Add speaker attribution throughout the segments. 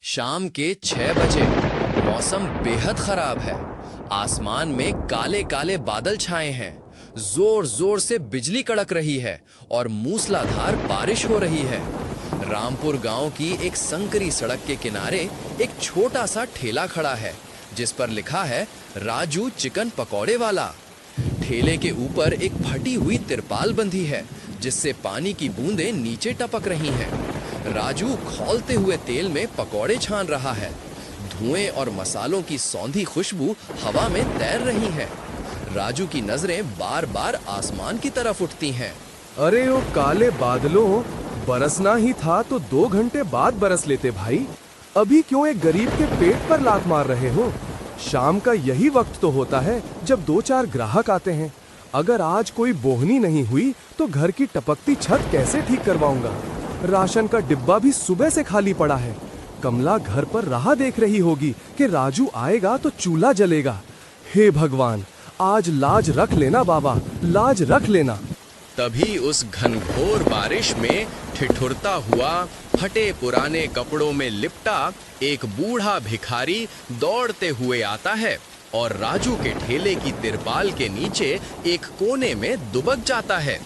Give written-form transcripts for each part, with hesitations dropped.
Speaker 1: शाम के 6 बजे मौसम बेहद खराब है। आसमान में काले काले बादल छाए हैं। जोर जोर से बिजली कड़क रही है और मूसलाधार बारिश हो रही है। रामपुर गांव की एक संकरी सड़क के किनारे एक छोटा सा ठेला खड़ा है जिस पर लिखा है राजू चिकन पकौड़े वाला। ठेले के ऊपर एक फटी हुई तिरपाल बंधी है जिससे पानी की बूंदें नीचे टपक रही हैं। राजू खौलते हुए तेल में पकौड़े छान रहा है। धुएं और मसालों की सौंधी खुशबू हवा में तैर रही है। राजू की नजरें बार बार आसमान की तरफ उठती हैं।
Speaker 2: अरे ओ काले बादलों, बरसना ही था तो 2 घंटे बाद बरस लेते भाई। अभी क्यों एक गरीब के पेट पर लात मार रहे हो? शाम का यही वक्त तो होता है जब 2-4 ग्राहक आते हैं। अगर आज कोई बोहनी नहीं हुई तो घर की टपकती छत कैसे ठीक करवाऊंगा? राशन का डिब्बा भी सुबह से खाली पड़ा है। कमला घर पर राह देख रही होगी कि राजू आएगा तो चूल्हा जलेगा। हे भगवान, आज लाज रख लेना बाबा, लाज रख लेना।
Speaker 1: तभी उस घनघोर बारिश में ठिठुरता हुआ, फटे पुराने कपड़ों में लिपटा एक बूढ़ा भिखारी दौड़ते हुए आता है और राजू के ठेले की तिरपाल के नीचे एक कोने में दुबक जाता है।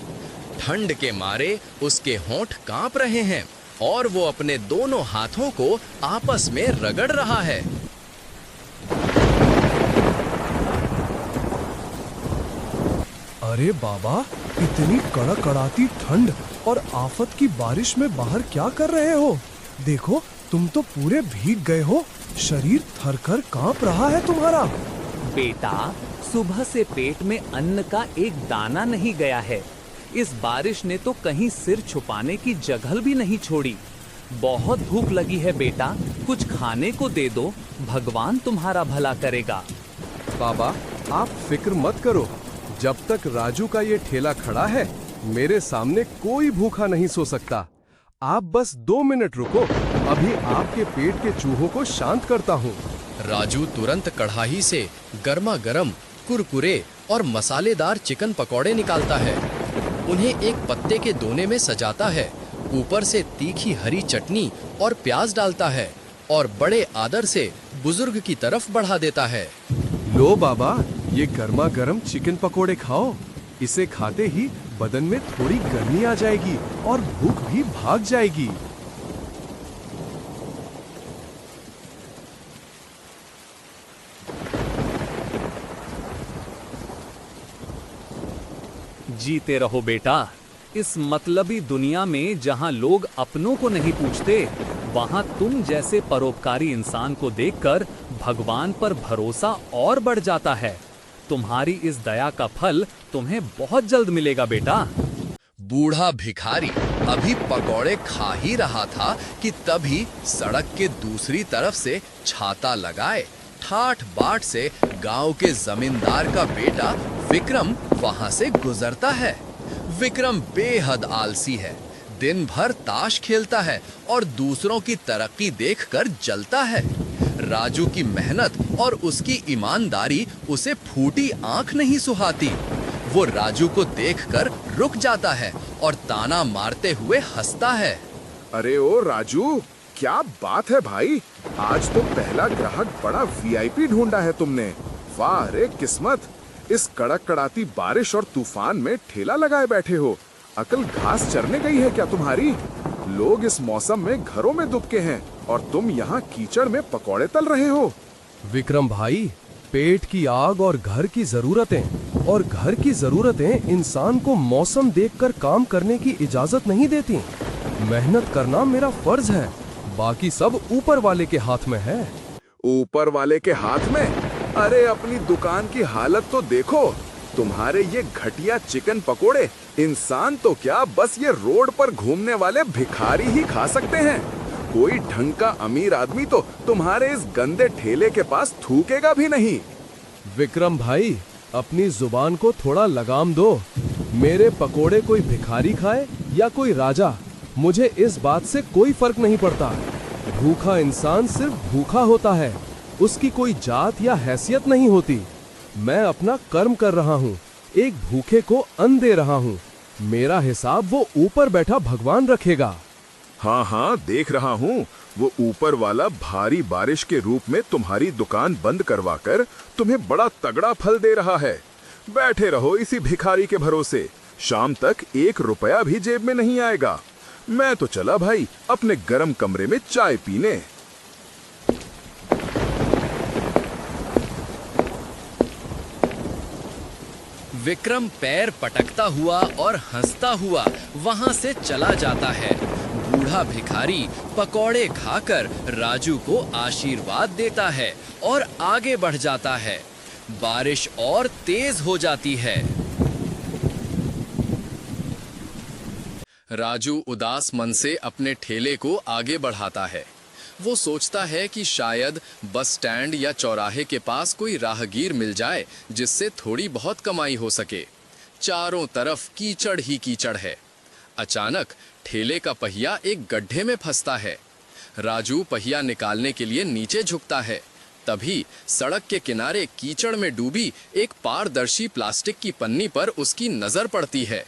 Speaker 1: ठंड के मारे उसके होंठ कांप रहे हैं और वो अपने दोनों हाथों को आपस में रगड़ रहा है।
Speaker 2: अरे बाबा, इतनी कड़कड़ाती ठंड और आफत की बारिश में बाहर क्या कर रहे हो? देखो, तुम तो पूरे भीग गए हो। शरीर थरथर कांप रहा है तुम्हारा।
Speaker 3: बेटा, सुबह से पेट में अन्न का एक दाना नहीं गया है। इस बारिश ने तो कहीं सिर छुपाने की जगह भी नहीं छोड़ी। बहुत भूख लगी है बेटा, कुछ खाने को दे दो, भगवान तुम्हारा भला करेगा।
Speaker 2: बाबा, आप फिक्र मत करो। जब तक राजू का ये ठेला खड़ा है, मेरे सामने कोई भूखा नहीं सो सकता। आप बस 2 मिनट रुको, अभी आपके पेट के चूहों को शांत करता हूँ।
Speaker 1: राजू तुरंत कढ़ाई से गर्मा गर्म कुरकुरे और मसालेदार चिकन पकौड़े निकालता है। उन्हें एक पत्ते के दोने में सजाता है, ऊपर से तीखी हरी चटनी और प्याज डालता है और बड़े आदर से बुजुर्ग की तरफ बढ़ा देता है।
Speaker 2: लो बाबा, ये गर्मा गर्म चिकन पकोड़े खाओ। इसे खाते ही बदन में थोड़ी गर्मी आ जाएगी और भूख भी भाग जाएगी।
Speaker 3: जीते रहो बेटा। इस मतलबी दुनिया में जहां लोग अपनों को नहीं पूछते, वहां तुम जैसे परोपकारी इंसान को देखकर भगवान पर भरोसा और बढ़ जाता है। तुम्हारी इस दया का फल तुम्हें बहुत जल्द मिलेगा बेटा।
Speaker 1: बूढ़ा भिखारी अभी पकौड़े खा ही रहा था कि तभी सड़क के दूसरी तरफ से छाता लगाए ठाठ बाट से गांव के जमींदार का बेटा विक्रम वहां से गुजरता है। विक्रम बेहद आलसी है, दिन भर ताश खेलता है और दूसरों की तरक्की देखकर जलता है। राजू की मेहनत और उसकी ईमानदारी उसे फूटी आंख नहीं सुहाती। वो राजू को देखकर रुक जाता है और ताना मारते हुए हंसता है।
Speaker 4: अरे ओ राजू, क्या बात है भाई, आज तो पहला ग्राहक बड़ा वीआईपी ढूंढा है तुमने। वाह रे किस्मत, इस कड़क कड़ाती बारिश और तूफान में ठेला लगाए बैठे हो। अकल घास चरने गई है क्या तुम्हारी? लोग इस मौसम में घरों में दुबके हैं और तुम यहाँ कीचड़ में पकौड़े तल रहे हो।
Speaker 2: विक्रम भाई, पेट की आग और घर की जरूरतें इंसान को मौसम देखकर काम करने की इजाजत नहीं देती। मेहनत करना मेरा फर्ज है, बाकी सब ऊपर वाले के हाथ में है।
Speaker 4: ऊपर वाले के हाथ में? अरे अपनी दुकान की हालत तो देखो। तुम्हारे ये घटिया चिकन पकोड़े इंसान तो क्या, बस ये रोड पर घूमने वाले भिखारी ही खा सकते हैं। कोई ढंग का अमीर आदमी तो तुम्हारे इस गंदे ठेले के पास थूकेगा भी नहीं।
Speaker 2: विक्रम भाई, अपनी जुबान को थोड़ा लगाम दो। मेरे पकोड़े कोई भिखारी खाए या कोई राजा, मुझे इस बात से कोई फर्क नहीं पड़ता। भूखा इंसान सिर्फ भूखा होता है, उसकी कोई जात या हैसियत नहीं होती। मैं अपना कर्म कर रहा हूँ, एक भूखे को अन्न दे रहा हूँ। मेरा हिसाब वो ऊपर बैठा भगवान रखेगा।
Speaker 4: हाँ हाँ, देख रहा हूँ, वो ऊपर वाला भारी बारिश के रूप में तुम्हारी दुकान बंद करवाकर तुम्हें बड़ा तगड़ा फल दे रहा है। बैठे रहो इसी भिखारी के भरोसे, शाम तक 1 रुपया भी जेब में नहीं आएगा। मैं तो चला भाई अपने गर्म कमरे में चाय पीने।
Speaker 1: विक्रम पैर पटकता हुआ और हंसता हुआ वहां से चला जाता है। बूढ़ा भिखारी पकौड़े खाकर राजू को आशीर्वाद देता है और आगे बढ़ जाता है। बारिश और तेज हो जाती है। राजू उदास मन से अपने ठेले को आगे बढ़ाता है। वो सोचता है कि शायद बस स्टैंड या चौराहे के पास कोई राहगीर मिल जाए जिससे थोड़ी बहुत कमाई हो सके। चारों तरफ कीचड़ ही कीचड़ है। अचानक ठेले का पहिया एक गड्ढे में फंसता है। राजू पहिया निकालने के लिए नीचे झुकता है। तभी सड़क के किनारे कीचड़ में डूबी एक पारदर्शी प्लास्टिक की पन्नी पर उसकी नजर पड़ती है।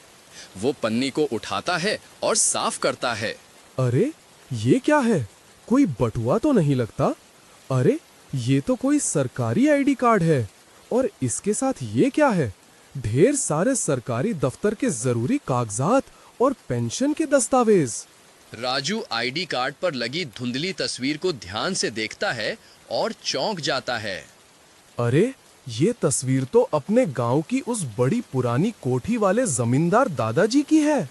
Speaker 1: वो पन्नी को उठाता है और साफ करता है।
Speaker 2: अरे ये क्या है? कोई बटुआ तो नहीं लगता? अरे ये तो कोई सरकारी आईडी कार्ड है। और इसके साथ ये क्या है? ढेर सारे सरकारी दफ्तर के जरूरी कागजात और पेंशन के दस्तावेज।
Speaker 1: राजू आईडी कार्ड पर लगी धुंधली तस्वीर को ध्यान से देखता है और चौंक जाता है।
Speaker 2: अरे ये तस्वीर तो अपने गांव की उस बड़ी पुरानी कोठी वाले जमींदार दादाजी की है।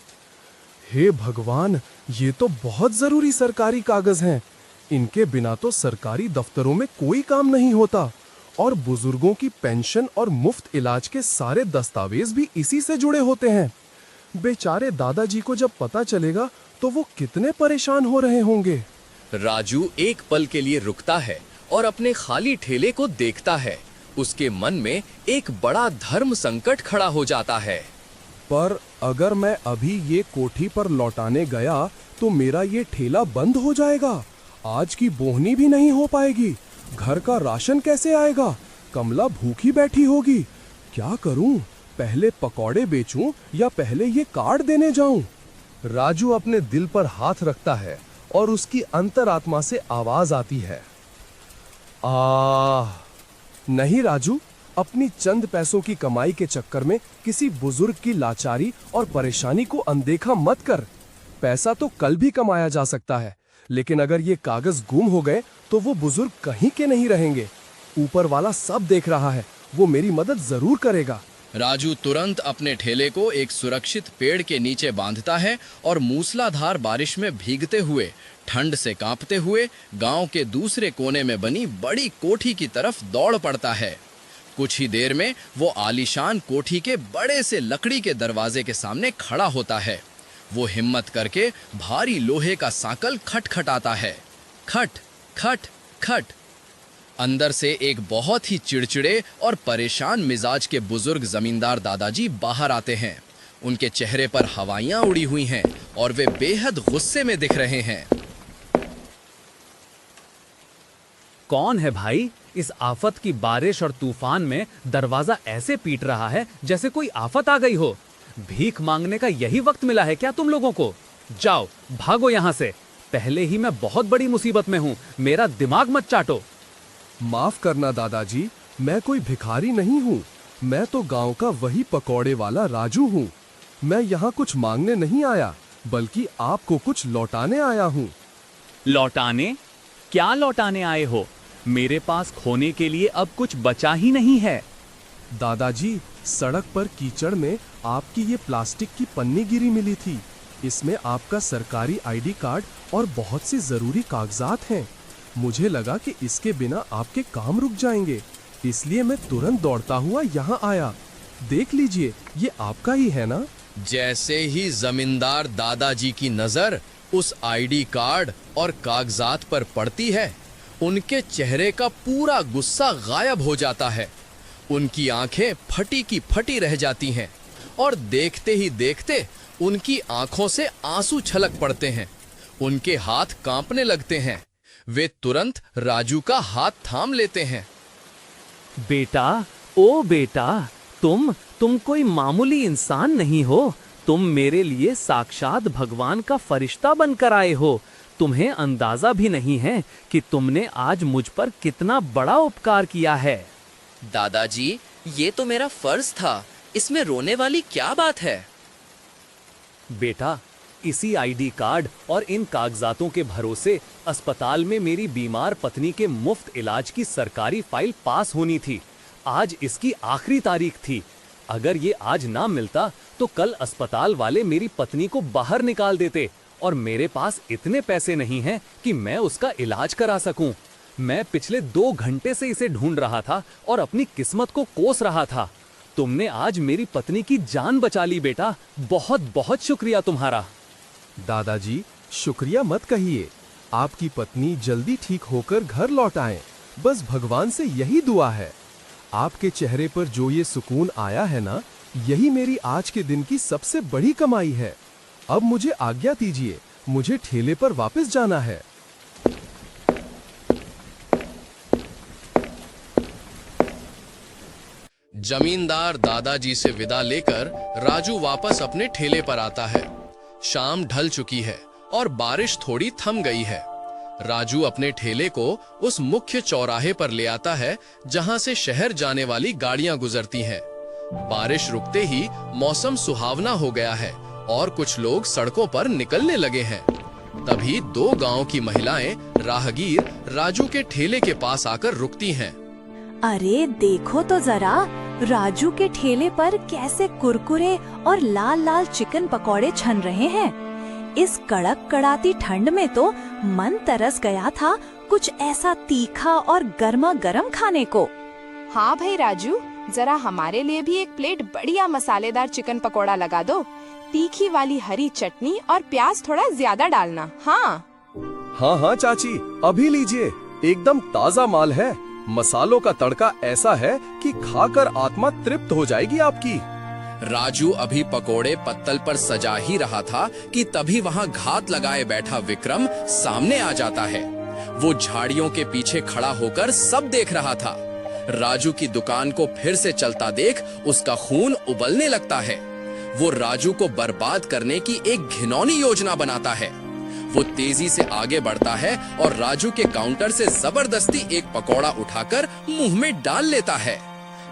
Speaker 2: हे भगवान, ये तो बहुत जरूरी सरकारी कागज हैं। इनके बिना तो सरकारी दफ्तरों में कोई काम नहीं होता। और बुजुर्गों की पेंशन और मुफ्त इलाज के सारे दस्तावेज भी इसी से जुड़े होते हैं। बेचारे दादाजी को जब पता चलेगा तो वो कितने परेशान हो रहे होंगे।
Speaker 1: राजू एक पल के लिए रुकता है और अपने खाली ठेले को देखता है। उसके मन में एक बड़ा धर्म संकट खड़ा हो जाता है।
Speaker 2: पर अगर मैं अभी ये कोठी पर लौटाने गया तो मेरा ये ठेला बंद हो जाएगा। आज की बोहनी भी नहीं हो पाएगी। घर का राशन कैसे आएगा? कमला भूखी बैठी होगी। क्या करूं? पहले पकौड़े बेचूं या पहले ये कार्ड देने जाऊं? राजू अपने दिल पर हाथ रखता है और उसकी अंतरात्मा से आवाज आती है, नहीं राजू, अपनी चंद पैसों की कमाई के चक्कर में किसी बुजुर्ग की लाचारी और परेशानी को अनदेखा मत कर। पैसा तो कल भी कमाया जा सकता है, लेकिन अगर ये कागज गुम हो गए तो वो बुजुर्ग कहीं के नहीं रहेंगे। ऊपर वाला सब देख रहा है, वो मेरी मदद जरूर करेगा।
Speaker 1: राजू तुरंत अपने ठेले को एक सुरक्षित पेड़ के नीचे बांधता है और मूसलाधार बारिश में भीगते हुए, ठंड से कांपते हुए गांव के दूसरे कोने में बनी बड़ी कोठी की तरफ दौड़ पड़ता है। कुछ ही देर में वो आलीशान कोठी के बड़े से लकड़ी के दरवाजे के सामने खड़ा होता है। वो हिम्मत करके भारी लोहे का सांकल खटखटाता है। खट खट खट। अंदर से एक बहुत ही चिड़चिड़े और परेशान मिजाज के बुजुर्ग जमींदार दादाजी बाहर आते हैं। उनके चेहरे पर हवाइयां उड़ी हुई हैं और वे बेहद गुस्से में दिख रहे हैं।
Speaker 3: कौन है भाई? इस आफत की बारिश और तूफान में दरवाजा ऐसे पीट रहा है जैसे कोई आफत आ गई हो। भीख मांगने का यही वक्त मिला है क्या तुम लोगों को? जाओ, भागो यहां से। पहले ही मैं बहुत बड़ी मुसीबत में हूं। मेरा दिमाग मत चाटो।
Speaker 2: माफ करना दादाजी, मैं कोई भिखारी नहीं हूँ। मैं तो गांव का वही पकौड़े वाला राजू हूँ। मैं यहाँ कुछ मांगने नहीं आया, बल्कि आपको कुछ लौटाने आया हूँ।
Speaker 3: लौटाने? क्या लौटाने आए हो? मेरे पास खोने के लिए अब कुछ बचा ही नहीं है।
Speaker 2: दादाजी, सड़क पर कीचड़ में आपकी ये प्लास्टिक की पन्नी गिरी मिली थी। इसमें आपका सरकारी आईडी कार्ड और बहुत से जरूरी कागजात हैं। मुझे लगा कि इसके बिना आपके काम रुक जाएंगे, इसलिए मैं तुरंत दौड़ता हुआ यहाँ आया। देख लीजिए, ये आपका ही है ना?
Speaker 1: जैसे ही जमींदार दादाजी की नजर उस आईडी कार्ड और कागजात पर पड़ती है, उनके चेहरे का पूरा गुस्सा गायब हो जाता है। उनकी आंखें फटी की फटी रह जाती हैं और देखते ही देखते उनकी आंखों से आंसू छलक पड़ते हैं। उनके हाथ कांपने लगते हैं। वे तुरंत राजू का हाथ थाम लेते हैं।
Speaker 3: बेटा, ओ बेटा, तुम कोई मामूली इंसान नहीं हो। तुम मेरे लिए साक्षात भगवान का फरिश्ता बनकर आए हो। तुम्हें अंदाजा भी नहीं है कि तुमने आज मुझ पर कितना बड़ा उपकार किया है।
Speaker 1: दादाजी, ये तो मेरा फर्ज था, इसमें रोने वाली क्या बात है?
Speaker 3: बेटा, इसी आईडी कार्ड और इन कागजातों के भरोसे अस्पताल में मेरी बीमार पत्नी के मुफ्त इलाज की सरकारी फाइल पास होनी थी। आज इसकी आखिरी तारीख थी। अगर ये आज ना मिलता तो कल अस्पताल वाले मेरी पत्नी को बाहर निकाल देते और मेरे पास इतने पैसे नहीं हैं कि मैं उसका इलाज करा सकूं। मैं पिछले 2 घंटे से इसे ढूंढ रहा था और अपनी किस्मत को कोस रहा था। तुमने आज मेरी पत्नी की जान बचा ली बेटा, बहुत बहुत शुक्रिया तुम्हारा।
Speaker 2: दादाजी, शुक्रिया मत कहिए। आपकी पत्नी जल्दी ठीक होकर घर लौट आए, बस भगवान से यही दुआ है। आपके चेहरे पर जो ये सुकून आया है ना, यही मेरी आज के दिन की सबसे बड़ी कमाई है। अब मुझे आज्ञा दीजिए, मुझे ठेले पर वापस जाना है।
Speaker 1: जमींदार दादाजी से विदा लेकर राजू वापस अपने ठेले पर आता है। शाम ढल चुकी है और बारिश थोड़ी थम गई है। राजू अपने ठेले को उस मुख्य चौराहे पर ले आता है जहां से शहर जाने वाली गाड़ियां गुजरती हैं। बारिश रुकते ही मौसम सुहावना हो गया है और कुछ लोग सड़कों पर निकलने लगे हैं। तभी 2 गांव की महिलाएं राहगीर राजू के ठेले के पास आकर रुकती हैं।
Speaker 5: अरे देखो तो जरा, राजू के ठेले पर कैसे कुरकुरे और लाल लाल चिकन पकौड़े छन रहे हैं। इस कड़क कड़ाती ठंड में तो मन तरस गया था कुछ ऐसा तीखा और गर्मा गर्म खाने को।
Speaker 6: हाँ भाई राजू, जरा हमारे लिए भी एक प्लेट बढ़िया मसालेदार चिकन पकोड़ा लगा दो। तीखी वाली हरी चटनी और प्याज थोड़ा ज्यादा डालना। हाँ
Speaker 2: हाँ चाची, अभी लीजिए, एकदम ताजा माल है। मसालों का तड़का ऐसा है कि खाकर आत्मा तृप्त हो जाएगी आपकी।
Speaker 1: राजू अभी पकोड़े पत्तल पर सजा ही रहा था कि तभी वहां घात लगाए बैठा विक्रम सामने आ जाता है। वो झाड़ियों के पीछे खड़ा होकर सब देख रहा था। राजू की दुकान को फिर से चलता देख उसका खून उबलने लगता है। वो राजू को बर्बाद करने की एक घिनौनी योजना बनाता है। वो तेजी से आगे बढ़ता है और राजू के काउंटर से जबरदस्ती एक पकौड़ा उठाकर मुंह में डाल लेता है।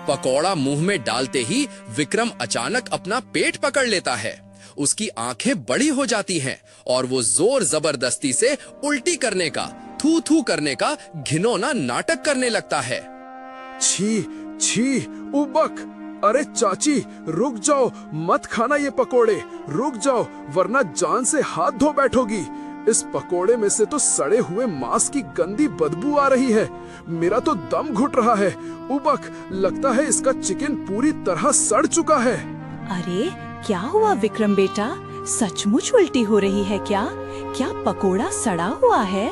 Speaker 1: पकौड़ा मुंह में डालते ही विक्रम अचानक अपना पेट पकड़ लेता है। उसकी आंखें बड़ी हो जाती हैं और वो जोर जबरदस्ती से उल्टी करने का, थू थू करने का घिनौना नाटक करने लगता है।
Speaker 4: छी छी, उबक। अरे चाची, रुक जाओ, मत खाना ये पकोड़े। रुक जाओ, वरना जान से हाथ धो बैठोगी। इस पकोड़े में से तो सड़े हुए मांस की गंदी बदबू आ रही है। मेरा तो दम घुट रहा है। उबक, लगता है इसका चिकन पूरी तरह सड़ चुका है।
Speaker 5: अरे क्या हुआ विक्रम बेटा, सचमुच उल्टी हो रही है क्या? क्या पकोड़ा सड़ा हुआ है?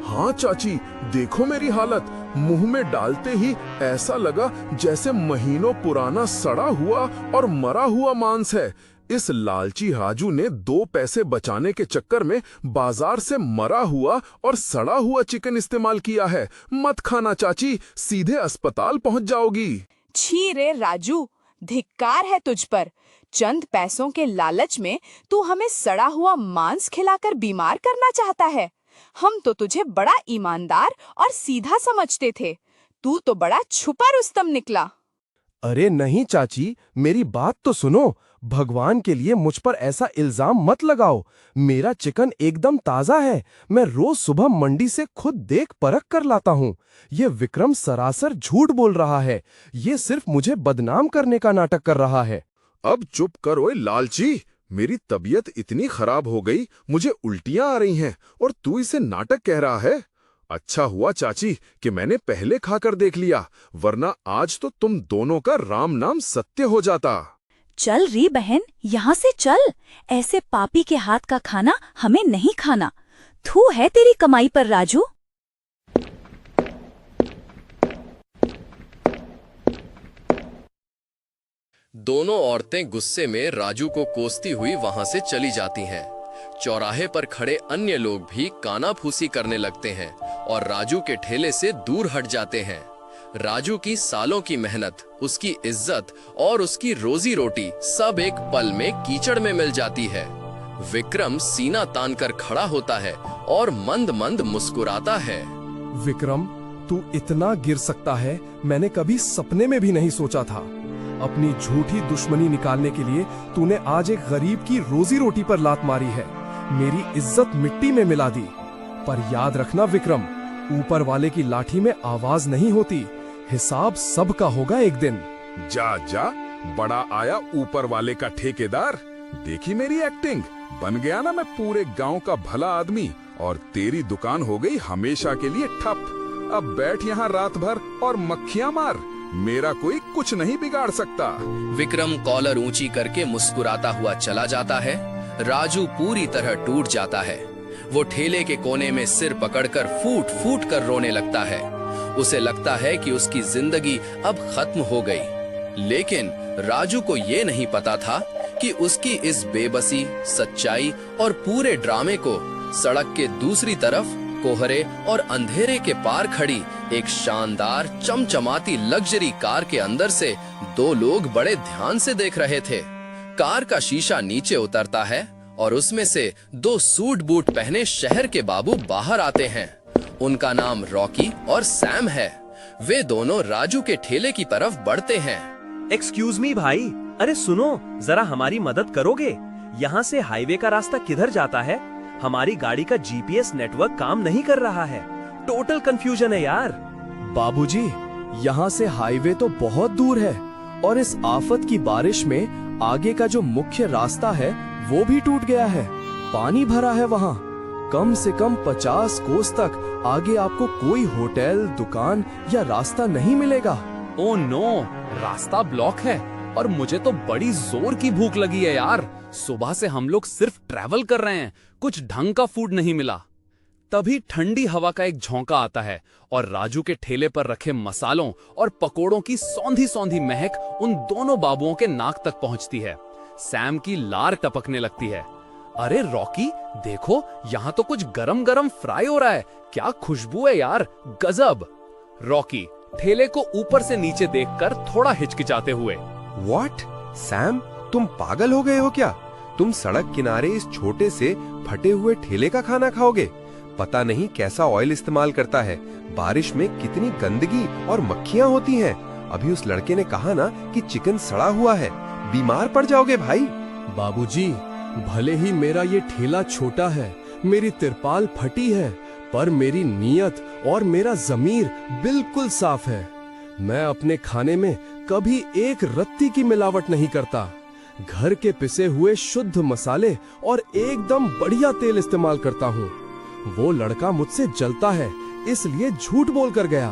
Speaker 4: हाँ चाची, देखो मेरी हालत। मुंह में डालते ही ऐसा लगा जैसे महीनों पुराना सड़ा हुआ और मरा हुआ मांस है। इस लालची राजू ने 2 पैसे बचाने के चक्कर में बाजार से मरा हुआ और सड़ा हुआ चिकन इस्तेमाल किया है। मत खाना चाची, सीधे अस्पताल पहुंच जाओगी।
Speaker 6: छी रे राजू, धिक्कार है तुझ पर। चंद पैसों के लालच में तू हमें सड़ा हुआ मांस खिलाकर बीमार करना चाहता है। हम तो तुझे बड़ा ईमानदार और सीधा समझते थे। तू तो बड़ा छुपा रुस्तम निकला।
Speaker 2: अरे नहीं चाची, मेरी बात तो सुनो। भगवान के लिए मुझ पर ऐसा इल्जाम मत लगाओ। मेरा चिकन एकदम ताजा है। मैं रोज सुबह मंडी से खुद देख परख कर लाता हूँ। ये विक्रम सरासर झूठ बोल रहा है। ये सिर्फ मुझे बदनाम करने का नाटक कर रहा है।
Speaker 4: अब चुप कर ओए लालची। मेरी तबीयत इतनी खराब हो गई, मुझे उल्टियां आ रही हैं और तू इसे नाटक कह रहा है। अच्छा हुआ चाची कि मैंने पहले खाकर देख लिया, वरना आज तो तुम दोनों का राम नाम सत्य हो जाता।
Speaker 5: चल री बहन, यहाँ से चल। ऐसे पापी के हाथ का खाना हमें नहीं खाना। थू है तेरी कमाई पर राजू।
Speaker 1: दोनों औरतें गुस्से में राजू को कोसती हुई वहां से चली जाती हैं। चौराहे पर खड़े अन्य लोग भी कानाफूसी करने लगते हैं और राजू के ठेले से दूर हट जाते हैं। राजू की सालों की मेहनत, उसकी इज्जत और उसकी रोजी रोटी सब एक पल में कीचड़ में मिल जाती है। विक्रम सीना तानकर खड़ा होता है और मंद मंद मुस्कुराता है।
Speaker 2: विक्रम, तू इतना गिर सकता है मैंने कभी सपने में भी नहीं सोचा था। अपनी झूठी दुश्मनी निकालने के लिए तूने आज एक गरीब की रोजी रोटी पर लात मारी है, मेरी इज्जत मिट्टी में मिला दी। पर याद रखना विक्रम, ऊपर वाले की लाठी में आवाज नहीं होती, हिसाब सबका होगा एक दिन।
Speaker 4: जा जा, बड़ा आया ऊपर वाले का ठेकेदार। देखी मेरी एक्टिंग, बन गया ना मैं पूरे गांव का भला आदमी, और तेरी दुकान हो गई हमेशा के लिए ठप। अब बैठ यहाँ रात भर और मक्खियां मार, मेरा कोई कुछ नहीं बिगाड़ सकता।
Speaker 1: विक्रम कॉलर ऊंची करके मुस्कुराता हुआ चला जाता है। राजू पूरी तरह टूट जाता है। वो ठेले के कोने में सिर पकड़कर फूट फूट कर रोने लगता है। उसे लगता है कि उसकी जिंदगी अब खत्म हो गई। लेकिन राजू को ये नहीं पता था कि उसकी इस बेबसी, सच्चाई और पूरे ड्रामे को सड़क के दूसरी तरफ कोहरे और अंधेरे के पार खड़ी एक शानदार चमचमाती लग्जरी कार के अंदर से दो लोग बड़े ध्यान से देख रहे थे। कार का शीशा नीचे उतरता है और उसमें से दो सूट बूट पहने शहर के बाबू बाहर आते हैं। उनका नाम रॉकी और सैम है। वे दोनों राजू के ठेले की तरफ बढ़ते हैं।
Speaker 7: एक्सक्यूज मी भाई, अरे सुनो, जरा हमारी मदद करोगे? यहाँ से हाईवे का रास्ता किधर जाता है? हमारी गाड़ी का जीपीएस नेटवर्क काम नहीं कर रहा है। टोटल कंफ्यूजन है यार।
Speaker 2: बाबूजी, यहाँ से हाईवे तो बहुत दूर है और इस आफत की बारिश में आगे का जो मुख्य रास्ता है वो भी टूट गया है। पानी भरा है वहाँ। कम से कम 50 कोस तक आगे आपको कोई होटल, दुकान या रास्ता नहीं मिलेगा।
Speaker 3: ओ नो, रास्ता ब्लॉक है और मुझे तो बड़ी जोर की भूख लगी है यार। सुबह से हम लोग सिर्फ ट्रैवल कर रहे हैं, कुछ ढंग का फूड नहीं मिला। तभी ठंडी हवा का एक झोंका आता है और राजू के ठेले पर रखे मसालों और पकोड़ों की सौंधी सौंधी महक उन दोनों बाबुओं के नाक तक पहुंचती है। सैम की लार टपकने लगती है। अरे रॉकी, देखो यहाँ तो कुछ गरम गरम फ्राई हो रहा है। क्या खुशबू है यार, गजब। रॉकी ठेले को ऊपर से नीचे देखकर थोड़ा हिचकिचाते हुए,
Speaker 8: व्हाट? सैम, तुम पागल हो गए हो क्या? तुम सड़क किनारे इस छोटे से फटे हुए ठेले का खाना खाओगे? पता नहीं कैसा ऑयल इस्तेमाल करता है। बारिश में कितनी गंदगी और मक्खियां होती हैं। अभी उस लड़के ने कहा ना कि चिकन सड़ा हुआ है, बीमार पड़ जाओगे भाई।
Speaker 2: बाबूजी, भले ही मेरा ये ठेला छोटा है, मेरी तिरपाल फटी है, पर मेरी नीयत और मेरा ज़मीर बिल्कुल साफ है। मैं अपने खाने में कभी एक रत्ती की मिलावट नहीं करता। घर के पिसे हुए शुद्ध मसाले और एकदम बढ़िया तेल इस्तेमाल करता हूँ। वो लड़का मुझसे जलता है, इसलिए झूठ बोल कर गया।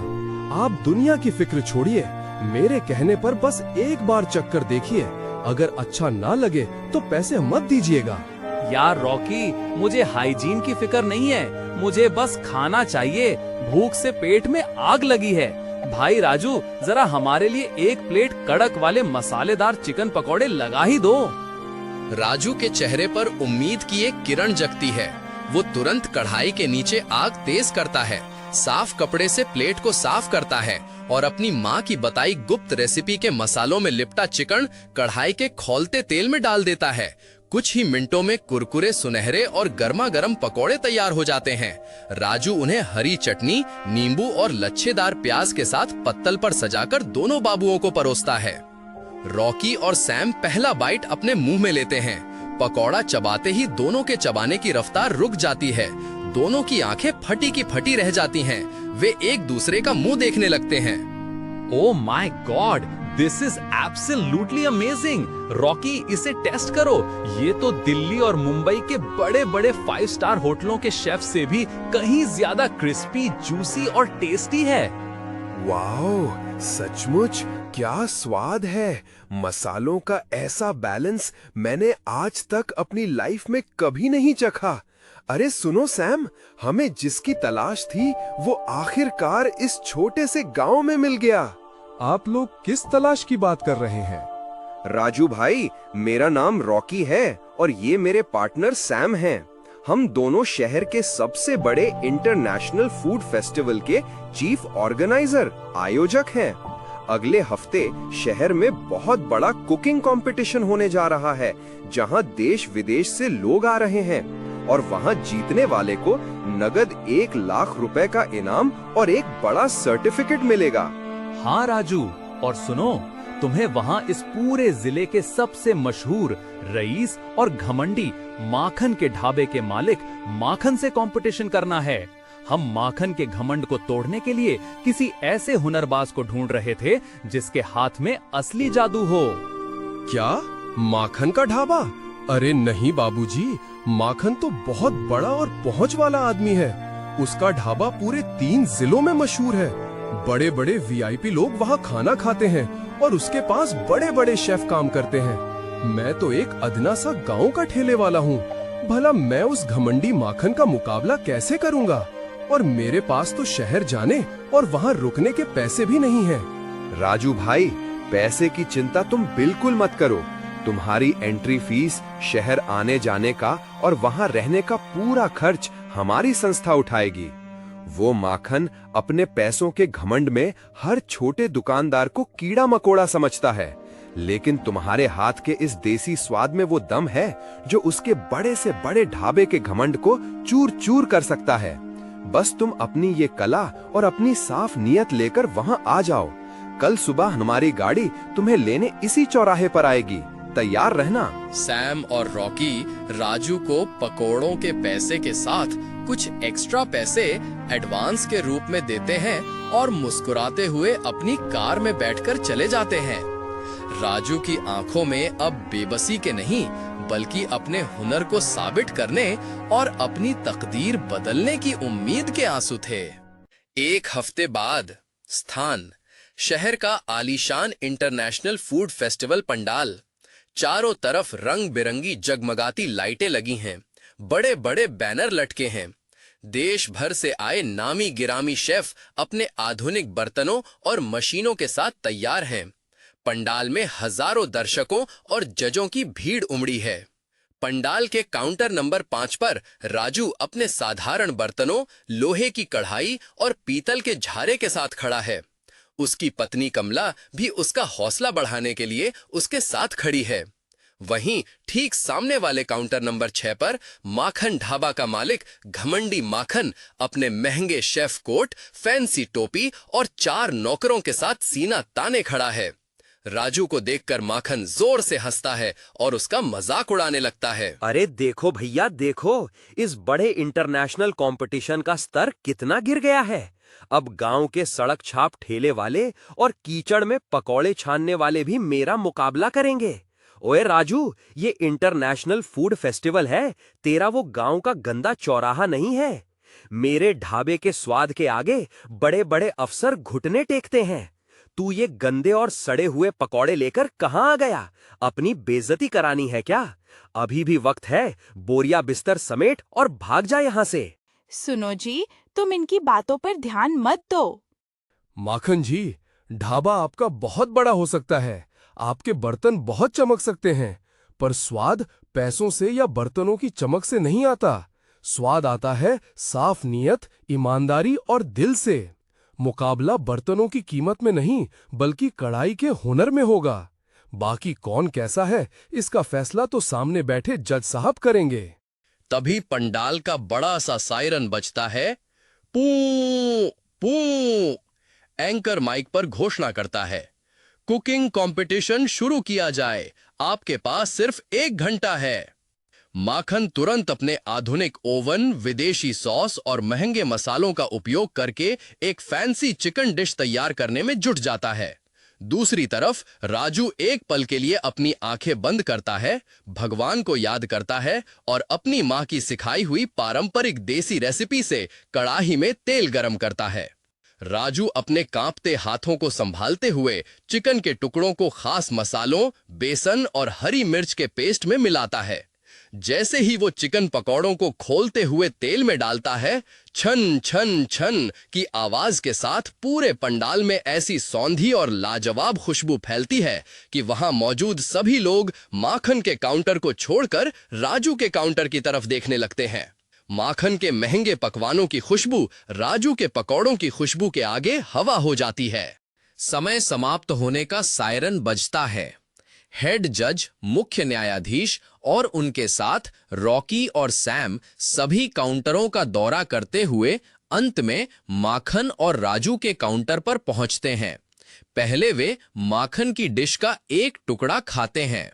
Speaker 2: आप दुनिया की फिक्र छोड़िए, मेरे कहने पर बस एक बार चक्कर देखिए। अगर अच्छा ना लगे तो पैसे मत दीजिएगा।
Speaker 3: यार रॉकी, मुझे हाइजीन की फिक्र नहीं है, मुझे बस खाना चाहिए। भूख से पेट में आग लगी है। भाई राजू, जरा हमारे लिए एक प्लेट कड़क वाले मसालेदार चिकन पकौड़े लगा ही दो।
Speaker 1: राजू के चेहरे पर उम्मीद की एक किरण जगती है। वो तुरंत कढ़ाई के नीचे आग तेज करता है, साफ कपड़े से प्लेट को साफ करता है और अपनी माँ की बताई गुप्त रेसिपी के मसालों में लिपटा चिकन कढ़ाई के खौलते तेल में डाल देता है। कुछ ही मिनटों में कुरकुरे, सुनहरे और गर्मा गर्म पकौड़े तैयार हो जाते हैं। राजू उन्हें हरी चटनी, नींबू और लच्छेदार प्याज के साथ पत्तल पर सजाकर दोनों बाबुओं को परोसता है। रॉकी और सैम पहला बाइट अपने मुंह में लेते हैं। पकौड़ा चबाते ही दोनों के चबाने की रफ्तार रुक जाती है। दोनों की आंखें फटी की फटी रह जाती हैं। वे एक दूसरे का मुंह देखने लगते हैं।
Speaker 3: Oh my God, this is absolutely amazing. Rocky, इसे टेस्ट करो। ये तो दिल्ली और मुंबई के बड़े बड़े 5 स्टार होटलों के शेफ से भी कहीं ज्यादा क्रिस्पी, जूसी और टेस्टी है।
Speaker 8: वाओ, सचमुच क्या स्वाद है। मसालों का ऐसा बैलेंस मैंने आज तक अपनी लाइफ में कभी नहीं चखा। अरे सुनो सैम, हमें जिसकी तलाश थी वो आखिरकार इस छोटे से गांव में मिल गया।
Speaker 2: आप लोग किस तलाश की बात कर रहे हैं?
Speaker 8: राजू भाई, मेरा नाम रॉकी है और ये मेरे पार्टनर सैम हैं। हम दोनों शहर के सबसे बड़े इंटरनेशनल फूड फेस्टिवल के चीफ ऑर्गेनाइजर, आयोजक हैं। अगले हफ्ते शहर में बहुत बड़ा कुकिंग कंपटीशन होने जा रहा है, जहां देश विदेश से लोग आ रहे हैं और वहां जीतने वाले को नगद 1 लाख रुपए का इनाम और एक बड़ा सर्टिफिकेट मिलेगा।
Speaker 3: हाँ राजू, और सुनो, तुम्हें वहाँ इस पूरे जिले के सबसे मशहूर रईस और घमंडी माखन के ढाबे के मालिक माखन से कंपटीशन करना है। हम माखन के घमंड को तोड़ने के लिए किसी ऐसे हुनरबाज को ढूंढ रहे थे जिसके हाथ में असली जादू हो।
Speaker 2: क्या माखन का ढाबा? अरे नहीं बाबूजी, माखन तो बहुत बड़ा और पहुंच वाला आदमी है। उसका ढाबा पूरे 3 जिलों में मशहूर है। बड़े बड़े वीआईपी लोग वहाँ खाना खाते हैं और उसके पास बड़े बड़े शेफ काम करते हैं। मैं तो एक अदना सा गांव का ठेले वाला हूँ। भला मैं उस घमंडी माखन का मुकाबला कैसे करूँगा? और मेरे पास तो शहर जाने और वहाँ रुकने के पैसे भी नहीं हैं।
Speaker 8: राजू भाई, पैसे की चिंता तुम बिल्कुल मत करो। तुम्हारी एंट्री फीस, शहर आने जाने का और वहाँ रहने का पूरा खर्च हमारी संस्था उठाएगी। वो माखन अपने पैसों के घमंड में हर छोटे दुकानदार को कीड़ा मकोड़ा समझता है, लेकिन तुम्हारे हाथ के इस देसी स्वाद में वो दम है जो उसके बड़े से बड़े ढाबे के घमंड को चूर चूर कर सकता है। बस तुम अपनी ये कला और अपनी साफ नीयत लेकर वहाँ आ जाओ। कल सुबह हमारी गाड़ी तुम्हें लेने इसी चौराहे पर आएगी। तैयार रहना।
Speaker 1: सैम और रॉकी राजू को पकोड़ों के पैसे के साथ कुछ एक्स्ट्रा पैसे एडवांस के रूप में देते हैं और मुस्कुराते हुए अपनी कार में बैठकर चले जाते हैं। राजू की आंखों में अब बेबसी के नहीं बल्कि अपने हुनर को साबित करने और अपनी तकदीर बदलने की उम्मीद के आंसू थे। 1 हफ्ते बाद, स्थान शहर का आलीशान इंटरनेशनल फूड फेस्टिवल पंडाल। चारों तरफ रंग बिरंगी जगमगाती लाइटें लगी हैं, बड़े बड़े बैनर लटके हैं। देश भर से आए नामी गिरामी शेफ अपने आधुनिक बर्तनों और मशीनों के साथ तैयार हैं। पंडाल में हजारों दर्शकों और जजों की भीड़ उमड़ी है। पंडाल के काउंटर नंबर 5 पर राजू अपने साधारण बर्तनों, लोहे की कढ़ाई और पीतल के झारे के साथ खड़ा है। उसकी पत्नी कमला भी उसका हौसला बढ़ाने के लिए उसके साथ खड़ी है। वहीं ठीक सामने वाले काउंटर नंबर 6 पर माखन ढाबा का मालिक घमंडी माखन अपने महंगे शेफ कोट, फैंसी टोपी और 4 नौकरों के साथ सीना ताने खड़ा है। राजू को देखकर माखन जोर से हंसता है और उसका मजाक उड़ाने लगता है।
Speaker 7: अरे देखो भैया देखो, इस बड़े इंटरनेशनल कंपटीशन का स्तर कितना गिर गया है। अब गांव के सड़क छाप ठेले वाले और कीचड़ में पकौड़े छानने वाले भी मेरा मुकाबला करेंगे। ओए राजू, ये इंटरनेशनल फूड फेस्टिवल है, तेरा वो गांव का गंदा चौराहा नहीं है। मेरे ढाबे के स्वाद के आगे बड़े बड़े अफसर घुटने टेकते हैं। तू ये गंदे और सड़े हुए पकौड़े लेकर कहाँ आ गया? अपनी बेइज्जती करानी है क्या? अभी भी वक्त है, बोरिया बिस्तर समेट और भाग जा यहाँ से।
Speaker 6: सुनो जी, तुम इनकी बातों पर ध्यान मत दो।
Speaker 2: माखन जी, ढाबा आपका बहुत बड़ा हो सकता है, आपके बर्तन बहुत चमक सकते हैं, पर स्वाद पैसों से या बर्तनों की चमक से नहीं आता। स्वाद आता है साफ नीयत, ईमानदारी और दिल से। मुकाबला बर्तनों की कीमत में नहीं बल्कि कढ़ाई के हुनर में होगा। बाकी कौन कैसा है, इसका फैसला तो सामने बैठे जज साहब करेंगे।
Speaker 1: तभी पंडाल का बड़ा सा सायरन बजता है। पू पू। एंकर माइक पर घोषणा करता है, कुकिंग कंपटीशन शुरू किया जाए, आपके पास सिर्फ 1 घंटा है। माखन तुरंत अपने आधुनिक ओवन, विदेशी सॉस और महंगे मसालों का उपयोग करके एक फैंसी चिकन डिश तैयार करने में जुट जाता है। दूसरी तरफ राजू एक पल के लिए अपनी आंखें बंद करता है, भगवान को याद करता है और अपनी मां की सिखाई हुई पारंपरिक देसी रेसिपी से कड़ाही में तेल गरम करता है। राजू अपने कांपते हाथों को संभालते हुए चिकन के टुकड़ों को खास मसालों, बेसन और हरी मिर्च के पेस्ट में मिलाता है। जैसे ही वो चिकन पकौड़ों को खोलते हुए तेल में डालता है, छन छन छन की आवाज के साथ पूरे पंडाल में ऐसी सौंधी और लाजवाब खुशबू फैलती है कि वहां मौजूद सभी लोग माखन के काउंटर को छोड़कर राजू के काउंटर की तरफ देखने लगते हैं। माखन के महंगे पकवानों की खुशबू राजू के पकौड़ों की खुशबू के आगे हवा हो जाती है। समय समाप्त होने का सायरन बजता है। हेड जज, मुख्य न्यायाधीश और उनके साथ रॉकी और सैम सभी काउंटरों का दौरा करते हुए अंत में माखन और राजू के काउंटर पर पहुंचते हैं। पहले वे माखन की डिश का एक टुकड़ा खाते हैं।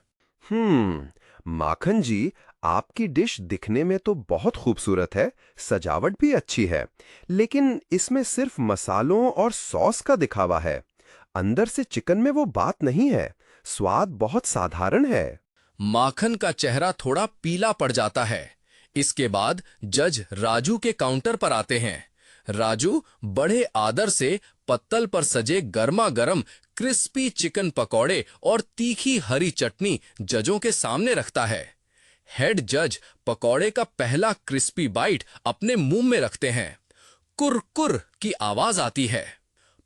Speaker 8: माखन जी, आपकी डिश दिखने में तो बहुत खूबसूरत है, सजावट भी अच्छी है, लेकिन इसमें सिर्फ मसालों और सॉस का दिखावा है। अंदर से चिकन में वो बात नहीं है। स्वाद बहुत साधारण है।
Speaker 1: माखन का चेहरा थोड़ा पीला पड़ जाता है। इसके बाद जज राजू के काउंटर पर आते हैं। राजू बड़े आदर से पत्तल पर सजे गर्मा गर्म क्रिस्पी चिकन पकौड़े और तीखी हरी चटनी जजों के सामने रखता है। हेड जज पकौड़े का पहला क्रिस्पी बाइट अपने मुंह में रखते हैं। कुर की आवाज आती है।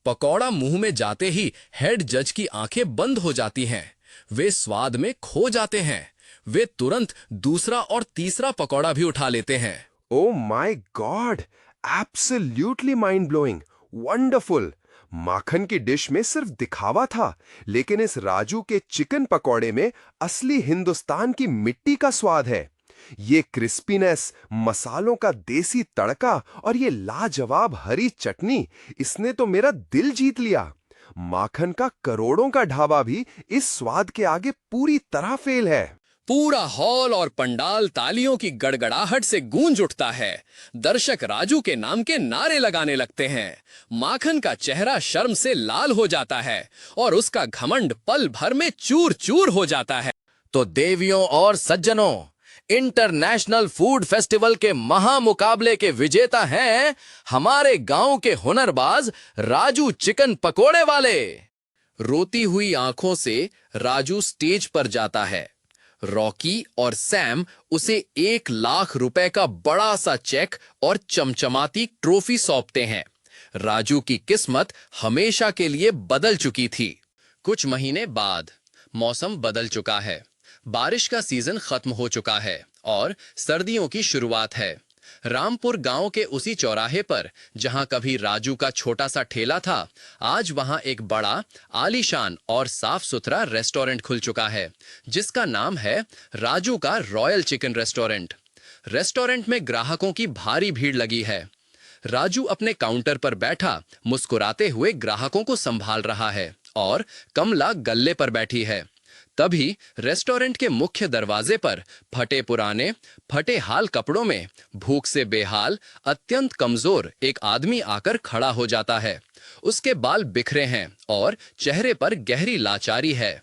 Speaker 1: पकौड़ा मुंह में जाते ही हेड जज की आंखें बंद हो जाती हैं। वे स्वाद में खो जाते हैं। वे तुरंत दूसरा और तीसरा पकौड़ा भी उठा लेते हैं।
Speaker 8: Oh my God, absolutely mind blowing, wonderful. माखन की डिश में सिर्फ दिखावा था, लेकिन इस राजू के चिकन पकौड़े में असली हिंदुस्तान की मिट्टी का स्वाद है। ये क्रिस्पीनेस, मसालों का देसी तड़का और ये लाजवाब हरी चटनी, इसने तो मेरा दिल जीत लिया। माखन का करोड़ों का ढाबा भी इस स्वाद के आगे पूरी तरह फेल है।
Speaker 1: पूरा हॉल और पंडाल तालियों की गड़गड़ाहट से गूंज उठता है। दर्शक राजू के नाम के नारे लगाने लगते हैं। माखन का चेहरा शर्म से लाल हो जाता है और उसका घमंड पल भर में चूर चूर हो जाता है। तो देवियों और सज्जनों, इंटरनेशनल फूड फेस्टिवल के महामुकाबले के विजेता हैं हमारे गांव के हुनरबाज राजू चिकन पकोड़े वाले। रोती हुई आंखों से राजू स्टेज पर जाता है। रॉकी और सैम उसे 1,00,000 रुपए का बड़ा सा चेक और चमचमाती ट्रॉफी सौंपते हैं। राजू की किस्मत हमेशा के लिए बदल चुकी थी। कुछ महीने बाद मौसम बदल चुका है। बारिश का सीजन खत्म हो चुका है और सर्दियों की शुरुआत है। रामपुर गांव के उसी चौराहे पर जहां कभी राजू का छोटा सा ठेला था, आज वहां एक बड़ा, आलीशान और साफ सुथरा रेस्टोरेंट खुल चुका है, जिसका नाम है राजू का रॉयल चिकन रेस्टोरेंट। रेस्टोरेंट में ग्राहकों की भारी भीड़ लगी है। राजू अपने काउंटर पर बैठा मुस्कुराते हुए ग्राहकों को संभाल रहा है और कमला गल्ले पर बैठी है। तभी रेस्टोरेंट के मुख्य दरवाजे पर फटे पुराने, फटे हाल कपड़ों में, भूख से बेहाल, अत्यंत कमजोर एक आदमी आकर खड़ा हो जाता है। उसके बाल बिखरे हैं और चेहरे पर गहरी लाचारी है।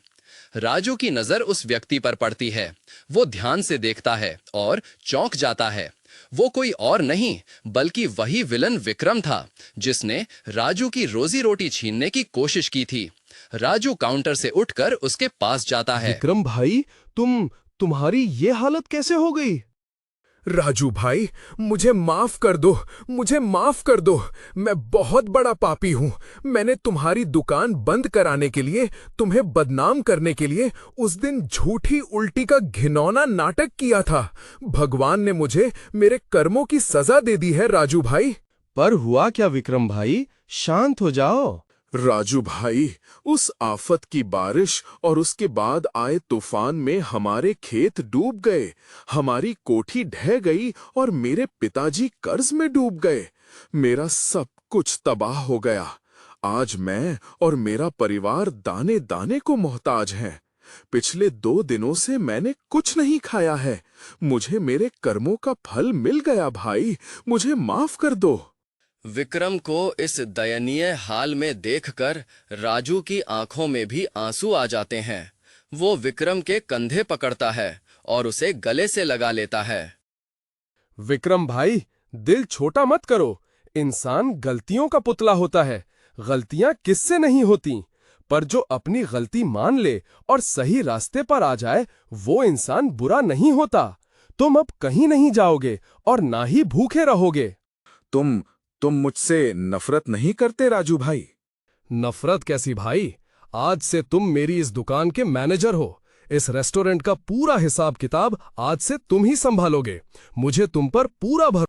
Speaker 1: राजू की नजर उस व्यक्ति पर पड़ती है। वो ध्यान से देखता है और चौंक जाता है। वो कोई और नहीं बल्कि वही विलन विक्रम था, जिसने राजू की रोजी रोटी छीनने की कोशिश की थी। राजू काउंटर से उठकर उसके पास जाता है।
Speaker 2: विक्रम भाई, तुम्हारी ये हालत कैसे हो गई?
Speaker 4: राजू भाई, मुझे माफ कर दो, मुझे माफ कर दो। मैं बहुत बड़ा पापी हूँ। मैंने तुम्हारी दुकान बंद कराने के लिए, तुम्हें बदनाम करने के लिए उस दिन झूठी उल्टी का घिनौना नाटक किया था। भगवान ने मुझे मेरे कर्मों की सजा दे दी है राजू भाई।
Speaker 2: पर हुआ क्या विक्रम भाई? शांत हो जाओ।
Speaker 4: राजू भाई, उस आफत की बारिश और उसके बाद आए तूफान में हमारे खेत डूब गए, हमारी कोठी ढह गई और मेरे पिताजी कर्ज में डूब गए। मेरा सब कुछ तबाह हो गया। आज मैं और मेरा परिवार दाने दाने को मोहताज हैं। पिछले 2 दिनों से मैंने कुछ नहीं खाया है। मुझे मेरे कर्मों का फल मिल गया भाई, मुझे माफ कर दो।
Speaker 1: विक्रम को इस दयनीय हाल में देखकर राजू की आंखों में भी आंसू आ जाते हैं। वो विक्रम के कंधे पकड़ता है और उसे गले से लगा लेता है।
Speaker 2: विक्रम भाई, दिल छोटा मत करो। इंसान गलतियों का पुतला होता है। गलतियां किससे नहीं होती, पर जो अपनी गलती मान ले और सही रास्ते पर आ जाए, वो इंसान बुरा नहीं होता। तुम अब कहीं नहीं जाओगे और ना ही भूखे रहोगे।
Speaker 4: तुम मुझसे नफरत नहीं करते राजू भाई?
Speaker 2: नफरत कैसी भाई? आज से तुम मेरी इस दुकान के मैनेजर हो। इस रेस्टोरेंट का पूरा हिसाब किताब आज से तुम ही संभालोगे। मुझे तुम पर पूरा भरोसा